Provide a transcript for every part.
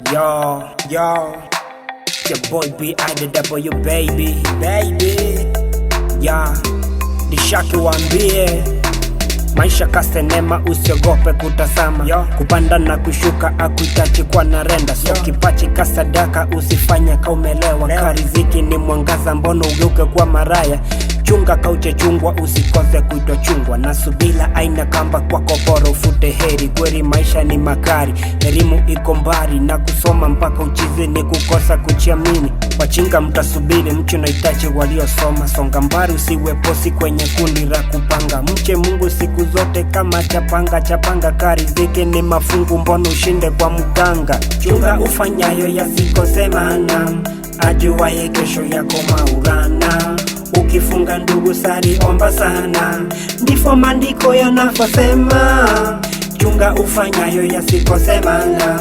Yo, your boy B.I.W baby. Yeah, nishaki wambie maisha kasenema, usiogope kutazama. Kupanda na kushuka akuitachi kwa narenda. So kipachi kasadaka, usifanya kaumelewa. Kariziki ni mwangaza, mbono ugeuke kwa maraya. Chunga kauche chungwa, usikose kuitwa chungwa. Na subila aina kamba kwa koporo, ufute heri. Kweli maisha ni makari, elimu iko mbari. Na kusoma mpaka uchizi ni kukosa kuchiamini. Wachinga mtasubiri, mchu na itachi waliosoma. Songa mbari usiwe posi kwenye kundi la kupanga. Mche Mungu siku zote kama chapanga. Kariziki ni mafungu, mbono ushinde kwa mganga. Chunga ufanyayo yasikose maana, ajuwaye kesho yako maulana. Ukifunga ndugu sali omba sana, ndifo maandiko yanafasema. Chunga ufanyayo yasikose maana,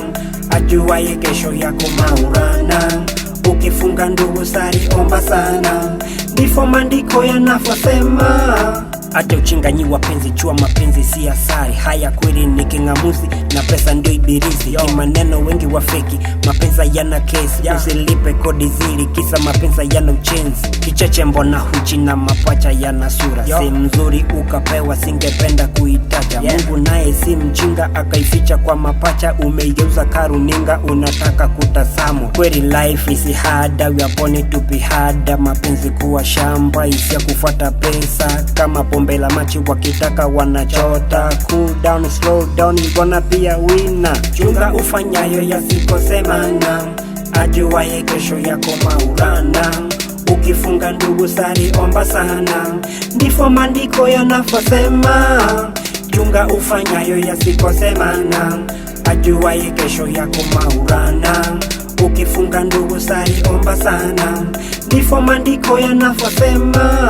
ajuwaye kesho yako maulana. Ukifunga ndugu sali omba sana, ndifo maandiko yanafasema. Acha uchinganyi wapenzi, chua mapenzi si asari. Haya kweli ni kingamuzi, na pesa ndio ibilisi. Maneno wengi wafeki, mapenza yana kesi. Usilipe kodi zili, kisa mapenza yana uchenzi. Kicheche mbona huchi na mapacha yana sura. Si mzuri ukapewa, singependa kuitaja. Mungu naye si mchinga, akaificha kwa mapacha. Umeigeuza karuninga, unataka kutazamo. Kweli life is hard, we are born to be hard. Mapenzi kuwa shamba, isia kufuata pesa. Kama pombe la machi wakitaka wanachota. Cool down, slow down, you gonna be a winner. Chunga ufanyayo yasikose maana, ajuwaye kesho yako maulana. Ukifunga ndugu sali omba sana, ndifo maandiko yanafasema. Chunga ufanyayo yasikose maana, ajuwaye kesho yako maulana. Ukifunga ndugu sali omba sana, ndifo maandiko yanafasema.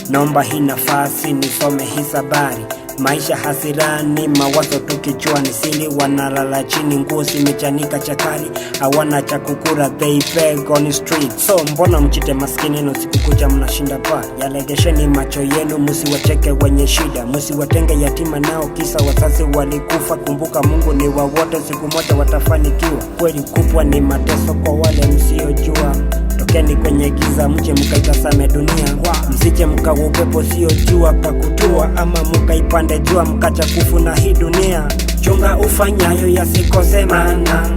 Naomba hii nafasi nisome hisabari. Maisha hasirani, mawazo tukichwani. Sili wanalala chini, nguo zimechanika chakari. Hawana cha kukula, they beg on the street. So mbona mchite maskini na usiku kucha mnashinda pa? Yalegesheni macho yenu, musiwacheke wenye shida. Musiwatenge yatima nao kisa wazazi walikufa. Kumbuka Mungu ni wa wote, siku moja watafanikiwa. Kweli kupwa ni mateso kwa wale msiojua. Tokeni kwenye giza mche mkaitazame dunia. Msije mkawa upepo sio jua pakutua. Ama mkaipande jua mkacha kufuna hii dunia. Chunga ufanyayo yasikose maana,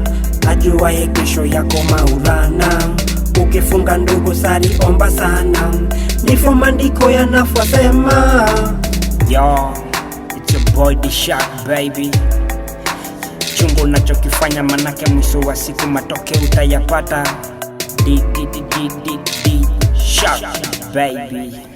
ajuwaye kesho yako maulana. Ukifunga ndugu sali omba sana, ndifo maandiko yanafasema. Yo, it's your boy D-Shark baby. Chunga unachokifanya, manake mwisho wa siku matokeo utayapata. D-Shark baby.